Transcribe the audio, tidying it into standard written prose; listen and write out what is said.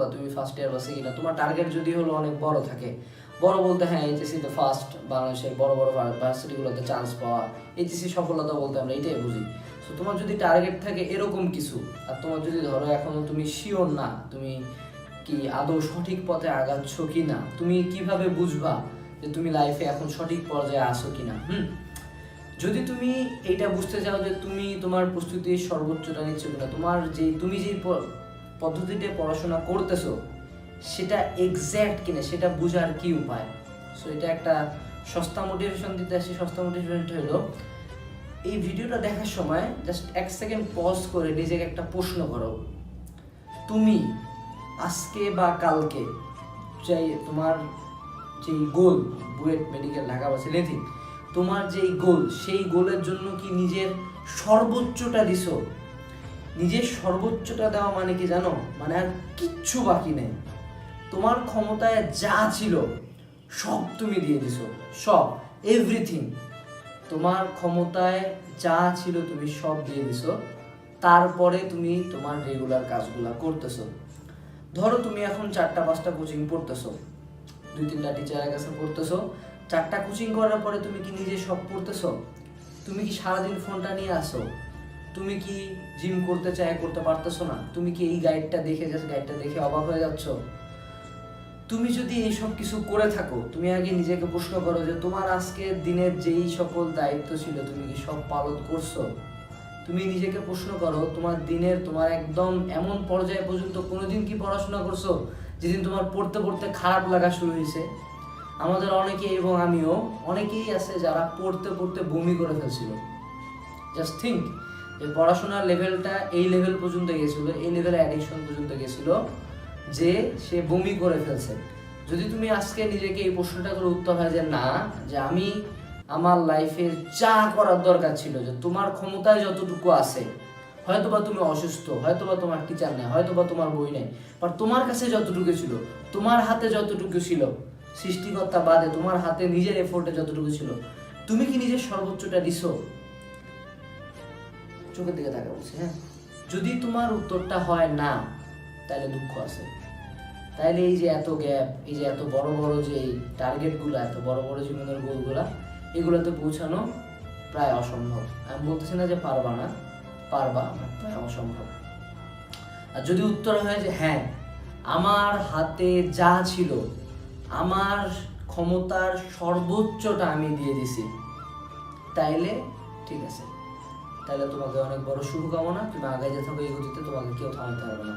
বা তুমি first year বা সেকেন্ড ইয়ার, তোমার টার্গেট যদি হলো অনেক বড় থাকে, বড় বলতে হ্যাঁ এইচএসসিতে ফার্স্ট, বাংলাদেশের বড় বড় ভার্সিটিগুলোতে চান্স পাওয়া, এইচএসসি সফলতা বলতে আমরা এটাই বুঝি। সো তোমার যদি টার্গেট থাকে এরকম কিছু, আর তোমার যদি ধরো এখনো তুমি শিওর না তুমি কি আদৌ সঠিক পথে আগাচ্ছ কি না, তুমি কিভাবে বুঝবা যে তুমি লাইফে এখন সঠিক পর্যায়ে আসো কিনা। যদি তুমি এইটা বুঝতে চাও যে তুমি তোমার প্রস্তুতির সর্বোচ্চটা নিচ্ছ কিনা, তোমার তুমি যে পদ্ধতিতে পড়াশোনা করতেছো সেটা এক্স্যাক্ট কিনা সেটা বোঝার কি উপায়। সো এটা একটা সস্তা মোটিভেশন দিতে আসি। সস্তা মোটিভেশনটা হলো এই ভিডিওটা দেখার সময় জাস্ট 1 সেকেন্ড পজ করে নিজেকে একটা প্রশ্ন করো, তুমি আজকে বা কালকে চাই তোমার যেই গোল, বুয়েট, মেডিকেল, ঢাকা বা সিলেটি, তোমার যেই গোল সেই গোলের জন্য কি নিজের সর্বোচ্চটা দিছো? নিজের সর্বোচ্চটা দেওয়া মানে কি জানো? মানে আর কিচ্ছু বাকি নেই, তোমার ক্ষমতায় যা ছিল সব তুমি দিয়ে দিছো, সব, এভরিথিং। তোমার ক্ষমতায় যা ছিল তুমি সব দিয়ে দিছো, তারপরে তুমি তোমার রেগুলার কাজগুলো করতেছো। ধরো তুমি এখন 4টা-5টা কোচিং পড়তেছো, 2-3টা টিচারের কাছে পড়তেছো, 4টা কোচিং করার পরে তুমি কি নিজে সব পড়তেছো? তুমি কি সারাদিন ফোনটা নিয়ে আসো? তুমি কি জিম করতে করতে পারতেছো না? তুমি কি এই গাইডটা দেখে অবাক হয়ে যাচ্ছ? তুমি যদি এই সব কিছু করে থাকো, তুমি আগে নিজেকে প্রশ্ন করো যে তোমার আজকের দিনের যেই সকল দায়িত্ব ছিল তুমি কি সব পালন করছো? তুমি নিজেকে প্রশ্ন করো তোমার দিনের তোমার একদম এমন পর্যায়ে পর্যন্ত কোনোদিন কি পড়াশোনা করছো যেদিন তোমার পড়তে পড়তে খারাপ লাগা শুরু হয়েছে? আমাদের অনেকেই এবং আমিও অনেকেই আছে যারা পড়তে পড়তে বমি করে ফেলছিল। জাস্ট থিঙ্ক যে পড়াশোনার লেভেলটা এই লেভেল পর্যন্ত গেছিল, এই লেভেলে অ্যাডিকশন পর্যন্ত গেছিল যে সে বমি করে ফেলছে। যদি তুমি আজকে নিজেকে এই প্রশ্নটা করে উত্তর হয় যে না, যে আমি আমার লাইফের যা করার দরকার ছিল, যে তোমার ক্ষমতায় যতটুকু আছে, হয়তোবা তুমি অসুস্থ, হয়তোবা তোমার টিচার নেই, হয়তোবা তোমার বই নেই, বাট তোমার কাছে যতটুকু ছিল, তোমার হাতে যতটুকু ছিল, সৃষ্টিকর্তা বাদে তোমার হাতে নিজের এফোর্টে যতটুকু ছিল, তুমি কি নিজের সর্বোচ্চটা দিছো? চোখের দিকে তাকা বলছি, হ্যাঁ। যদি তোমার উত্তরটা হয় না, তাহলে দুঃখ আছে। তাইলে এই যে এত গ্যাপ, এই যে এত বড় বড় যে টার্গেটগুলো, এত বড় বড় জীবনের গোলগুলা, এগুলোতে পৌঁছানো প্রায় অসম্ভব। আমি বলতেছি না যে পারবা না, পারবা, প্রায় অসম্ভব। আর যদি উত্তর হয় যে হ্যাঁ, আমার হাতে যা ছিল, আমার ক্ষমতার সর্বোচ্চটা আমি দিয়ে দিছি, তাইলে ঠিক আছে, তাহলে তোমাকে অনেক বড় শুভকামনা। তুমি আগায় যেতে থাকো এই গতিতে, তোমাকে কেউ থামাতে পারবে না।